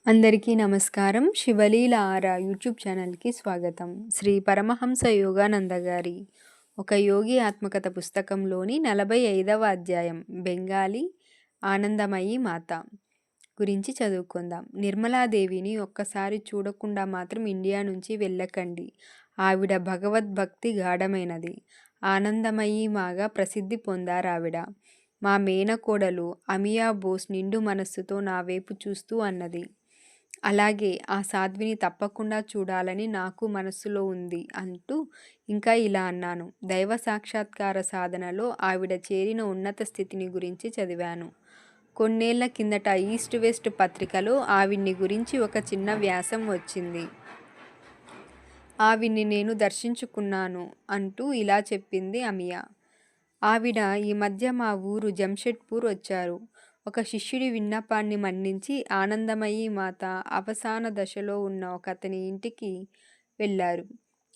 అందరికీ నమస్కారం. 'శివలీల ఆరా' యూట్యూబ్ ఛానల్‌కి స్వాగతం. శ్రీ పరమహంస యోగానంద గారి ఒక యోగి ఆత్మకథ పుస్తకంలోని 45వ అధ్యాయం బెంగాలీ ఆనందమయీ మాత గురించి చదువుకుందాం. నిర్మలాదేవిని ఒక్కసారి చూడకుండా మాత్రం ఇండియా నుంచి వెళ్ళకండి. ఆవిడ భగవద్భక్తి గాఢమైనది. ఆనందమయీ మాగా ప్రసిద్ధి పొందారావిడ. మా మేనకోడలు అమియా బోస్ నిండు మనస్సుతో నా వైపు చూస్తూ అన్నది. అలాగే ఆ సాధ్విని తప్పకుండా చూడాలని నాకు మనస్సులో ఉంది అంటూ ఇంకా ఇలా అన్నాను. దైవ సాక్షాత్కార సాధనలో ఆవిడ చేరిన ఉన్నత స్థితిని గురించి చదివాను. కొన్నేళ్ల కిందట ఈస్ట్ వెస్ట్ పత్రికలో ఆవిడ్ని గురించి ఒక చిన్న వ్యాసం వచ్చింది. ఆవిడ్ని నేను దర్శించుకున్నాను అంటూ ఇలా చెప్పింది అమియా. ఆవిడ ఈ మధ్య మా ఊరు జంషెడ్పూర్ వచ్చారు. ఒక శిష్యుడి విన్నపాన్ని మన్నించి ఆనందమయీ మాత అవసాన దశలో ఉన్న ఒకతని ఇంటికి వెళ్ళారు.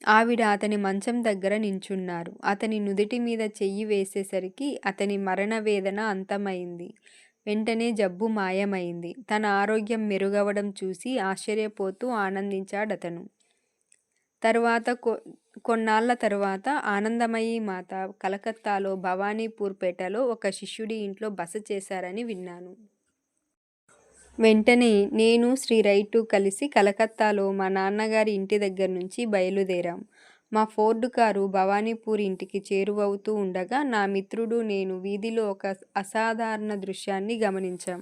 ఆవిడ అతని మంచం దగ్గర నించున్నారు. అతని నుదిటి మీద చెయ్యి వేసేసరికి అతని మరణ వేదన అంతమైంది. వెంటనే జబ్బు మాయమైంది. తన ఆరోగ్యం మెరుగవడం చూసి ఆశ్చర్యపోతూ ఆనందించాడతను. కొన్నాళ్ల తరువాత ఆనందమయీ మాత కలకత్తాలో భవానీపూర్ పేటలో ఒక శిష్యుడి ఇంట్లో బస చేశారని విన్నాను. వెంటనే నేను శ్రీ రైటు కలిసి కలకత్తాలో మా నాన్నగారి ఇంటి దగ్గర నుంచి బయలుదేరాం. మా ఫోర్డు కారు భవానీపూర్ ఇంటికి చేరువవుతూ ఉండగా నా మిత్రుడు నేను వీధిలో ఒక అసాధారణ దృశ్యాన్ని గమనించాం.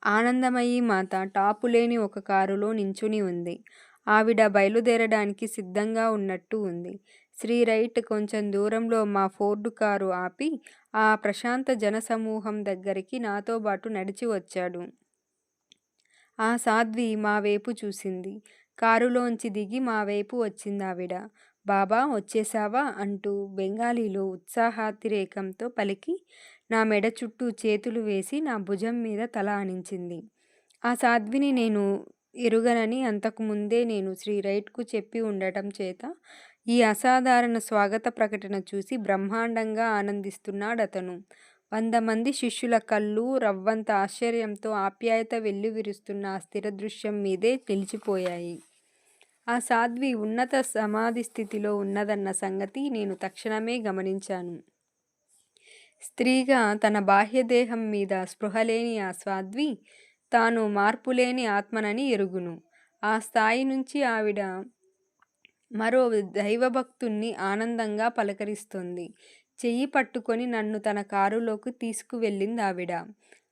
ఆనందమయీ మాత టాపులేని ఒక కారులో నించుని ఉంది. ఆవిడ బయలుదేరడానికి సిద్ధంగా ఉన్నట్టు ఉంది. శ్రీ రైట్ కొంచెం దూరంలో మా ఫోర్డు కారు ఆపి ఆ ప్రశాంత జనసమూహం దగ్గరికి నాతోబాటు నడిచి వచ్చాడు. ఆ సాధ్వి మా వైపు చూసింది. కారులోంచి దిగి మా వైపు వచ్చిందావిడ. బాబా వచ్చేశావా అంటూ బెంగాలీలో ఉత్సాహాతిరేకంతో పలికి నా మెడ చుట్టూ చేతులు వేసి నా భుజం మీద తల ఆనించింది. ఆ సాధ్విని నేను ఎరుగనని అంతకుముందే నేను శ్రీ రైట్కు చెప్పి ఉండటం చేత ఈ అసాధారణ స్వాగత ప్రకటన చూసి బ్రహ్మాండంగా ఆనందిస్తున్నాడతను. 100 మంది శిష్యుల కళ్ళు రవ్వంత ఆశ్చర్యంతో ఆప్యాయత వెల్లివిరుస్తున్న ఆ స్థిర దృశ్యం మీదే నిలిచిపోయాయి. ఆ సాధ్వి ఉన్నత సమాధి స్థితిలో ఉన్నదన్న సంగతి నేను తక్షణమే గమనించాను. స్త్రీగా తన బాహ్యదేహం మీద స్పృహలేని ఆ సాధ్వి తాను మార్పులేని ఆత్మనని ఎరుగును. ఆ స్థాయి నుంచి ఆవిడ మరో దైవభక్తుణ్ణి ఆనందంగా పలకరిస్తోంది. చెయ్యి పట్టుకొని నన్ను తన కారులోకి తీసుకువెళ్ళిందావిడ.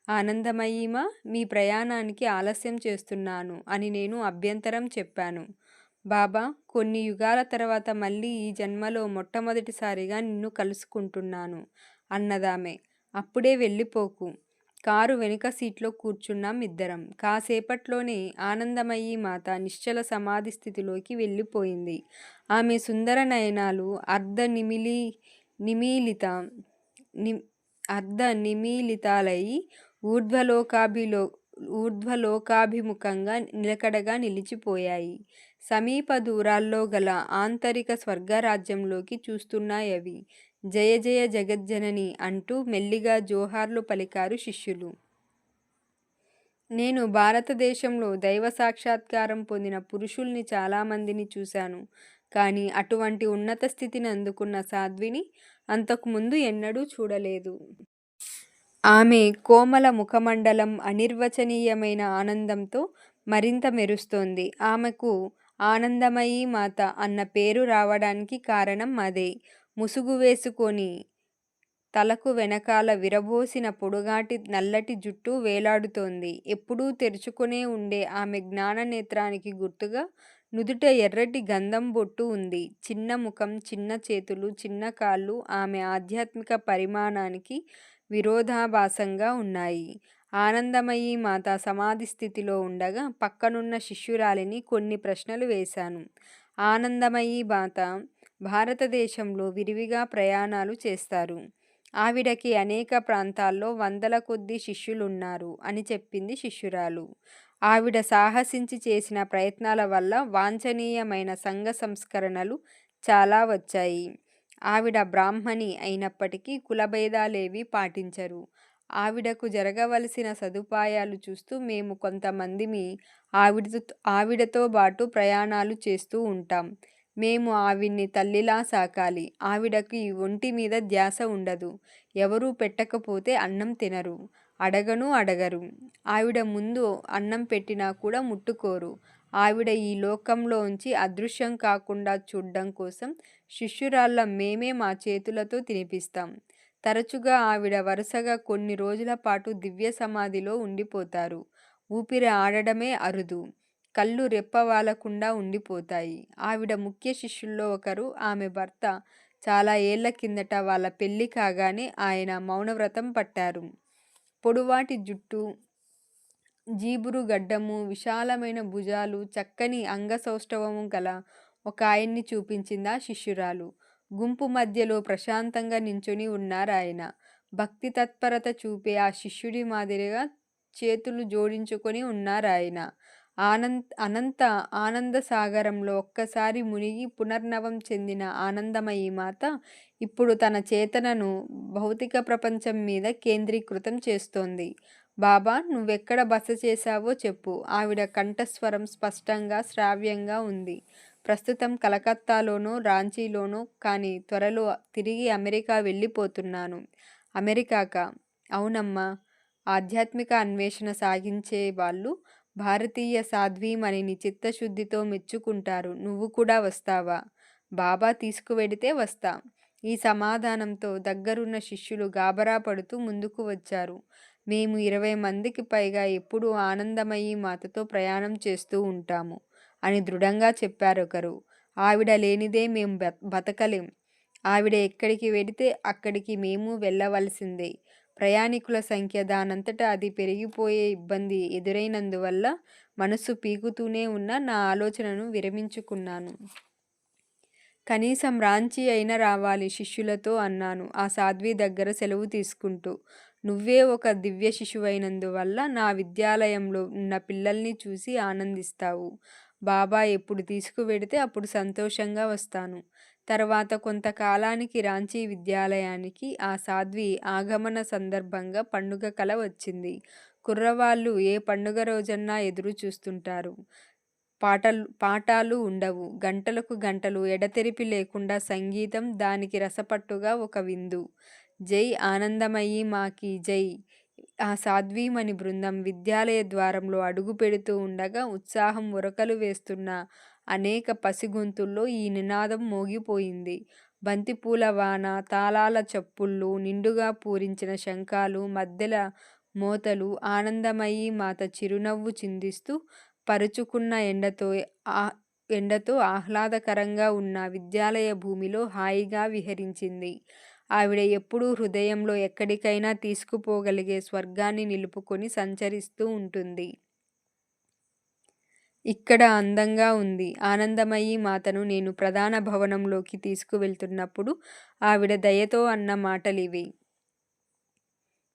ఆనందమయీమా, మీ ప్రయాణానికి ఆలస్యం చేస్తున్నాను అని నేను అభ్యంతరం చెప్పాను. బాబా, కొన్ని యుగాల తర్వాత మళ్ళీ ఈ జన్మలో మొట్టమొదటిసారిగా నిన్ను కలుసుకుంటున్నాను అన్నదామె. అప్పుడే వెళ్ళిపోకు. కారు వెనుక సీట్లో కూర్చున్నాం ఇద్దరం. కాసేపట్లోనే ఆనందమయీ మాత నిశ్చల సమాధి స్థితిలోకి వెళ్ళిపోయింది. ఆమె సుందర నయనాలు అర్ధనిమీలితాలై ఊర్ధ్వలోకాభిముఖంగా నిలకడగా నిలిచిపోయాయి. సమీప దూరాల్లో గల ఆంతరిక స్వర్గరాజ్యంలోకి చూస్తున్నాయవి. జయ జయ జగజ్జనని అంటూ మెల్లిగా జోహార్లు పలికారు శిష్యులు. నేను భారతదేశంలో దైవ సాక్షాత్కారం పొందిన పురుషుల్ని చాలామందిని చూశాను. కానీ అటువంటి ఉన్నత స్థితిని అందుకున్న సాధ్విని అంతకుముందు ఎన్నడూ చూడలేదు. ఆమె కోమల ముఖమండలం అనిర్వచనీయమైన ఆనందంతో మరింత మెరుస్తోంది. ఆమెకు ఆనందమయీ మాత అన్న పేరు రావడానికి కారణం అదే. ముసుగు వేసుకొని తలకు వెనకాల విరబోసిన పొడుగాటి నల్లటి జుట్టు వేలాడుతోంది. ఎప్పుడూ తెరుచుకునే ఉండే ఆమె జ్ఞాననేత్రానికి గుర్తుగా నుదుట ఎర్రటి గంధం బొట్టు ఉంది. చిన్న ముఖం, చిన్న చేతులు, చిన్న కాళ్ళు ఆమె ఆధ్యాత్మిక పరిమాణానికి విరోధాభాసంగా ఉన్నాయి. ఆనందమయీ మాత సమాధి స్థితిలో ఉండగా పక్కనున్న శిష్యురాలిని కొన్ని ప్రశ్నలు వేశాను. ఆనందమయీ మాత భారతదేశంలో విరివిగా ప్రయాణాలు చేస్తారు. ఆవిడకి అనేక ప్రాంతాల్లో 100ల కొద్దీ శిష్యులున్నారు అని చెప్పింది శిష్యురాలు. ఆవిడ సాహసించి చేసిన ప్రయత్నాల వల్ల వాంఛనీయమైన సంఘ సంస్కరణలు చాలా వచ్చాయి. ఆవిడ బ్రాహ్మణి అయినప్పటికీ కులభేదాలేవీ పాటించరు. ఆవిడకు జరగవలసిన సదుపాయాలు చూస్తూ మేము కొంతమందిమి ఆవిడతో బాటు ప్రయాణాలు చేస్తూ ఉంటాం. మేము ఆవిడ్ని తల్లిలా సాకాలి. ఆవిడకి ఒంటి మీద ధ్యాస ఉండదు. ఎవరూ పెట్టకపోతే అన్నం తినరు. అడగరు. ఆవిడ ముందు అన్నం పెట్టినా కూడా ముట్టుకోరు. ఆవిడ ఈ లోకంలోంచి అదృశ్యం కాకుండా చూడ్డం కోసం శిష్యురాళ్ళం మేమే మా చేతులతో తినిపిస్తాం. తరచుగా ఆవిడ వరుసగా కొన్ని రోజుల పాటు దివ్య సమాధిలో ఉండిపోతారు. ఊపిరి ఆడడమే అరుదు. కళ్ళు రెప్పవాలకుండా ఉండిపోతాయి. ఆవిడ ముఖ్య శిష్యుల్లో ఒకరు, ఆమె భర్త చాలా ఏళ్ల కిందట వాళ్ళ పెళ్లి కాగానే ఆయన మౌనవ్రతం పట్టారు. పొడువాటి జుట్టు, జీబురు గడ్డము, విశాలమైన భుజాలు, చక్కని అంగసౌష్ఠవము గల ఒక ఆయన్ని చూపించిందా శిష్యురాలు. గుంపు మధ్యలో ప్రశాంతంగా నించుని ఉన్నారాయన. భక్తి తత్పరత చూపే ఆ శిష్యుడి మాదిరిగా చేతులు జోడించుకొని ఉన్నారాయన. అనంత ఆనంద సాగరంలో ఒక్కసారి మునిగి పునర్నవం చెందిన ఆనందమయీ మాత ఇప్పుడు తన చేతనను భౌతిక ప్రపంచం మీద కేంద్రీకృతం చేస్తోంది. బాబా, నువ్వెక్కడ బస చేశావో చెప్పు. ఆవిడ కంఠస్వరం స్పష్టంగా, శ్రావ్యంగా ఉంది. ప్రస్తుతం కలకత్తాలోనో, రాంచీలోనో, కానీ త్వరలో తిరిగి అమెరికా వెళ్ళిపోతున్నాను. అమెరికాకా? అవునమ్మా. ఆధ్యాత్మిక అన్వేషణ సాగించే వాళ్ళు భారతీయ సాధ్వీమణిని చిత్తశుద్ధితో మెచ్చుకుంటారు. నువ్వు కూడా వస్తావా? బాబా తీసుకువెడితే వస్తా. ఈ సమాధానంతో దగ్గరున్న శిష్యులు గాబరా పడుతూ ముందుకు వచ్చారు. మేము 20 మందికి పైగా ఎప్పుడూ ఆనందమయీ మాతతో ప్రయాణం చేస్తూ ఉంటాము అని దృఢంగా చెప్పారొకరు. ఆవిడ లేనిదే మేం బతకలేం. ఆవిడ ఎక్కడికి వెడితే అక్కడికి మేము వెళ్ళవలసిందే. ప్రయాణికుల సంఖ్య దానంతట అది పెరిగిపోయే ఇబ్బంది ఎదురైనందువల్ల మనసు పీకుతూనే ఉన్న నా ఆలోచనను విరమించుకున్నాను. కనీసం రాంచీ అయినా రావాలి శిష్యులతో అన్నాను ఆ సాధ్వి దగ్గర సెలవు తీసుకుంటూ. నువ్వే ఒక దివ్య శిశువైనందువల్ల నా విద్యాలయంలో ఉన్న పిల్లల్ని చూసి ఆనందిస్తావు. బాబా ఎప్పుడు తీసుకువెడితే అప్పుడు సంతోషంగా వస్తాను. తర్వాత కొంతకాలానికి రాంచీ విద్యాలయానికి ఆ సాధ్వి ఆగమన సందర్భంగా పండుగ కల వచ్చింది. కుర్రవాళ్ళు ఏ పండుగ రోజన్నా ఎదురు చూస్తుంటారు. పాఠాలు ఉండవు. గంటలకు గంటలు ఎడతెరిపి లేకుండా సంగీతం, దానికి రసపట్టుగా ఒక విందు. జై ఆనందమయీ మాకి జై. ఆ సాధ్వీమణి బృందం విద్యాలయ ద్వారంలో అడుగు పెడుతూ ఉండగా ఉత్సాహం ఉరకలు వేస్తున్న అనేక పసిగొంతుల్లో ఈ నినాదం మోగిపోయింది. బంతిపూల వాన, తాళాల చప్పుళ్ళు, నిండుగా పూరించిన శంఖాలు, మద్దెల మోతలు, ఆనందమయీ మాత చిరునవ్వు చిందిస్తూ పరుచుకున్న ఎండతో ఆహ్లాదకరంగా ఉన్న విద్యాలయ భూమిలో హాయిగా విహరించింది. ఆవిడ ఎప్పుడూ హృదయంలో ఎక్కడికైనా తీసుకుపోగలిగే స్వర్గాన్ని నిలుపుకొని సంచరిస్తూ ఉంటుంది. ఇక్కడ అందంగా ఉంది. ఆనందమయీ మాతను నేను ప్రధాన భవనంలోకి తీసుకువెళ్తున్నప్పుడు ఆవిడ దయతో అన్న మాటలివి.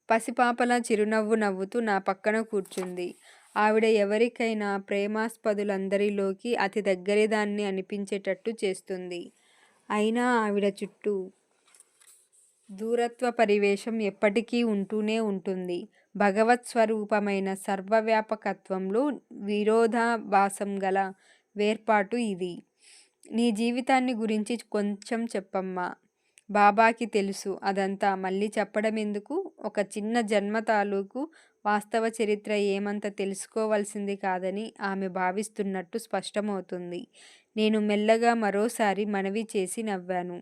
పసిపాపలా చిరునవ్వు నవ్వుతూ నా పక్కన కూర్చుంది. ఆవిడ ఎవరికైనా ప్రేమాస్పదులందరిలోకి అతి దగ్గరిదాన్ని అనిపించేటట్టు చేస్తుంది. అయినా ఆవిడ చుట్టూ దూరత్వ పరివేషం ఎప్పటికీ ఉంటూనే ఉంటుంది. భగవత్ స్వరూపమైన సర్వవ్యాపకత్వంలో విరోధాభాసం గల వేర్పాటు ఇది. నీ జీవితాన్ని గురించి కొంచెం చెప్పమ్మా. బాబాకి తెలుసు అదంతా. మళ్ళీ చెప్పడమెందుకు? ఒక చిన్న జన్మ తాలూకు వాస్తవ చరిత్ర ఏమంత తెలుసుకోవలసింది కాదని ఆమె భావిస్తున్నట్టు స్పష్టమవుతుంది. నేను మెల్లగా మరోసారి మనవి చేసి నవ్వాను.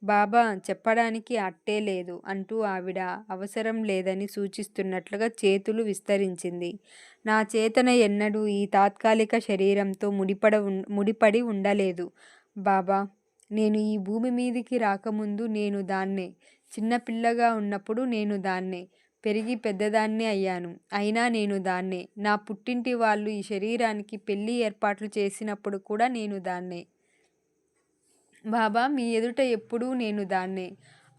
బాబా, చెప్పడానికి అట్టే లేదు అంటూ ఆవిడ అవసరం లేదని సూచిస్తున్నట్లుగా చేతులు విస్తరించింది. నా చేతన ఎన్నడూ ఈ తాత్కాలిక శరీరంతో ముడిపడి ఉండలేదు బాబా. నేను ఈ భూమి మీదికి రాకముందు నేను దాన్నే. చిన్నపిల్లగా ఉన్నప్పుడు నేను దాన్నే. పెరిగి పెద్దదాన్నే అయ్యాను. అయినా నేను దాన్నే. నా పుట్టింటి వాళ్ళు ఈ శరీరానికి పెళ్లి ఏర్పాట్లు చేసినప్పుడు కూడా నేను దాన్నే. బాబా, మీ ఎదుట ఎప్పుడూ నేను దాన్నే.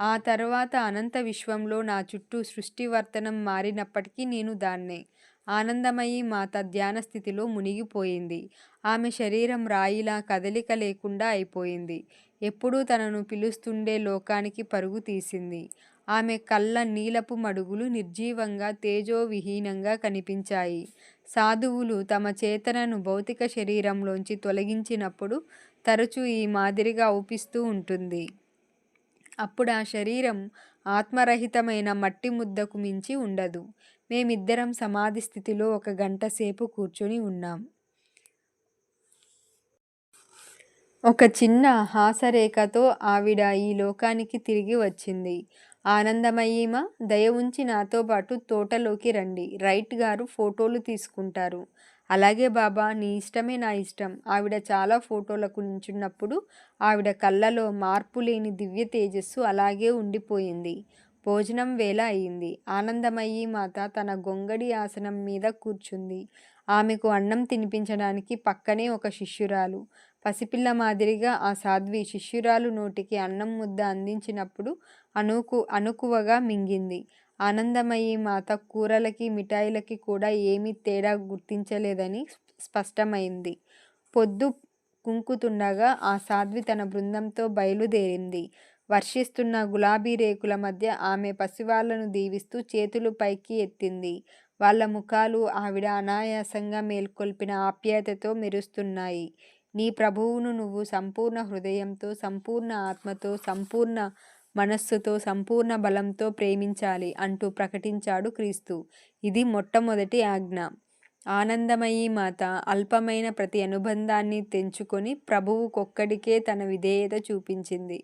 ఆ తర్వాత అనంత విశ్వంలో నా చుట్టూ సృష్టివర్తనం మారినప్పటికీ నేను దాన్నే. ఆనందమయీ మాత ధ్యానస్థితిలో మునిగిపోయింది. ఆమె శరీరం రాయిలా కదలిక లేకుండా అయిపోయింది. ఎప్పుడూ తనను పిలుస్తుండే లోకానికి పరుగు తీసింది. ఆమె కళ్ళ నీలపు మడుగులు నిర్జీవంగా తేజోవిహీనంగా కనిపించాయి. సాధువులు తమ చేతనను భౌతిక శరీరంలోంచి తొలగించినప్పుడు తరచూ ఈ మాదిరిగా ఔపిస్తూ ఉంటుంది. అప్పుడా శరీరం ఆత్మరహితమైన మట్టి ముద్దకు మించి ఉండదు. మేమిద్దరం సమాధి స్థితిలో 1 గంట సేపు కూర్చొని ఉన్నాం. ఒక చిన్న హాసరేఖతో ఆవిడ ఈ లోకానికి తిరిగి వచ్చింది. ఆనందమయీమా, దయ ఉంచి నాతో పాటు తోటలోకి రండి. రైట్ గారు ఫోటోలు తీసుకుంటారు. అలాగే బాబా, నీ ఇష్టమే నా ఇష్టం. ఆవిడ చాలా ఫోటోలకు నించున్నప్పుడు ఆవిడ కళ్ళలో మార్పులేని దివ్య తేజస్సు అలాగే ఉండిపోయింది. భోజనం వేళ అయింది. ఆనందమయీ మాత తన గొంగడి ఆసనం మీద కూర్చుంది. ఆమెకు అన్నం తినిపించడానికి పక్కనే ఒక శిష్యురాలు. పసిపిల్ల మాదిరిగా ఆ సాధ్వి శిష్యురాలు నోటికి అన్నం ముద్ద అందించినప్పుడు అణకువగా మింగింది. ఆనందమయీ మాత కూరలకి మిఠాయిలకి కూడా ఏమీ తేడా గుర్తించలేదని స్పష్టమైంది. పొద్దు కుంకుతుండగా ఆ సాధ్వి తన బృందంతో బయలుదేరింది. వర్షిస్తున్న గులాబీ రేకుల మధ్య ఆమె పసివాళ్లను దీవిస్తూ చేతులు పైకి ఎత్తింది. వాళ్ళ ముఖాలు ఆవిడ అనాయాసంగా మేల్కొల్పిన ఆప్యాయతతో మెరుస్తున్నాయి. నీ ప్రభువును నువ్వు సంపూర్ణ హృదయంతో, సంపూర్ణ ఆత్మతో, సంపూర్ణ మనస్సుతో, సంపూర్ణ బలంతో ప్రేమించాలి అంటూ ప్రకటించాడు క్రీస్తు. ఇది మొట్టమొదటి ఆజ్ఞ. ఆనందమయీ మాత అల్పమైన ప్రతి అనుబంధాన్ని తెంచుకొని ప్రభువుకొక్కడికే తన విధేయత చూపించింది.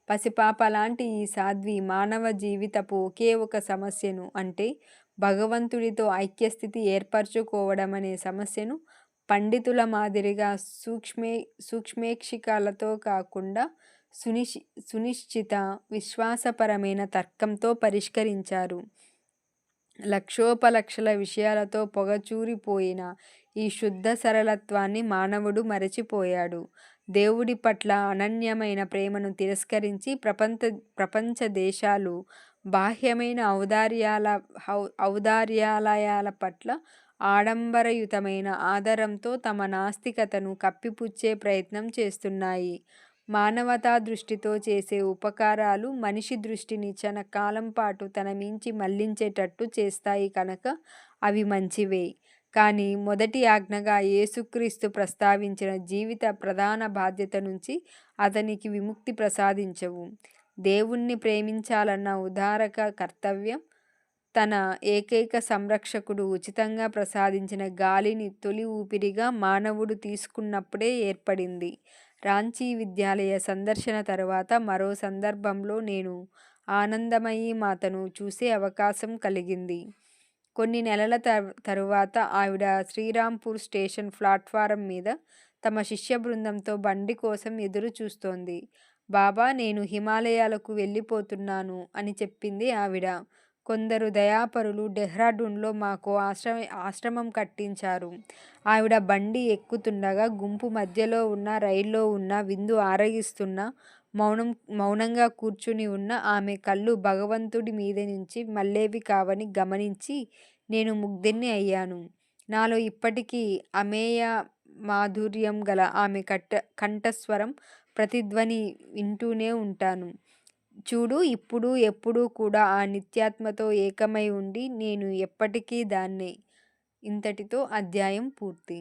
పసిపాపలాంటి ఈ సాధ్వి మానవ జీవితపు ఒకే ఒక సమస్యను, అంటే భగవంతుడితో ఐక్యస్థితి ఏర్పరచుకోవడమనే సమస్యను పండితుల మాదిరిగా సూక్ష్మేక్షికాలతో కాకుండా సునిశ్చిత విశ్వాసపరమైన తర్కంతో పరిష్కరించారు. లక్షోపలక్షల విషయాలతో పొగచూరిపోయిన ఈ శుద్ధ సరళత్వాన్ని మానవుడు మరచిపోయాడు. దేవుడి పట్ల అనన్యమైన ప్రేమను తిరస్కరించి ప్రపంచ దేశాలు బాహ్యమైన ఔదార్యాలయాల పట్ల ఆడంబరయుతమైన ఆదరంతో తమ నాస్తికతను కప్పిపుచ్చే ప్రయత్నం చేస్తున్నాయి. మానవతా దృష్టితో చేసే ఉపకారాలు మనిషి దృష్టిని క్షణకాలం పాటు తన మించి మళ్లించేటట్టు చేస్తాయి కనుక అవి మంచివే. కానీ మొదటి ఆజ్ఞగా యేసుక్రీస్తు ప్రస్తావించిన జీవిత ప్రధాన బాధ్యత నుంచి అతనికి విముక్తి ప్రసాదించవు. దేవుణ్ణి ప్రేమించాలన్న ఉదారక కర్తవ్యం తన ఏకైక సంరక్షకుడు ఉచితంగా ప్రసాదించిన గాలిని తొలి ఊపిరిగా మానవుడు తీసుకున్నప్పుడే ఏర్పడింది. రాంచీ విద్యాలయ సందర్శన తరువాత మరో సందర్భంలో నేను ఆనందమయీ మాతను చూసే అవకాశం కలిగింది. కొన్ని నెలల తరువాత ఆవిడ శ్రీరాంపూర్ స్టేషన్ ప్లాట్ఫారం మీద తమ శిష్య బృందంతో బండి కోసం ఎదురు చూస్తోంది. బాబా, నేను హిమాలయాలకు వెళ్ళిపోతున్నాను అని చెప్పింది ఆవిడ. కొందరు దయాపరులు డెహ్రాడూన్లో మాకు ఆశ్రమం కట్టించారు. ఆవిడ బండి ఎక్కుతుండగా గుంపు మధ్యలో ఉన్న రైల్లో ఉన్న విందు ఆరగిస్తున్న మౌనంగా కూర్చుని ఉన్న ఆమె కళ్ళు భగవంతుడి మీద నుంచి మళ్ళేవి కావని గమనించి నేను ముగ్ధుణ్ణి అయ్యాను. నాలో ఇప్పటికీ అమేయ మాధుర్యం గల ఆమె కంఠస్వరం ప్రతిధ్వని వింటూనే ఉంటాను. చూడు, ఇప్పుడు ఎప్పుడూ కూడా ఆ నిత్యాత్మతో ఏకమై ఉండి నేను ఎప్పటికీ దాన్నే. ఇంతటితో అధ్యాయం పూర్తి.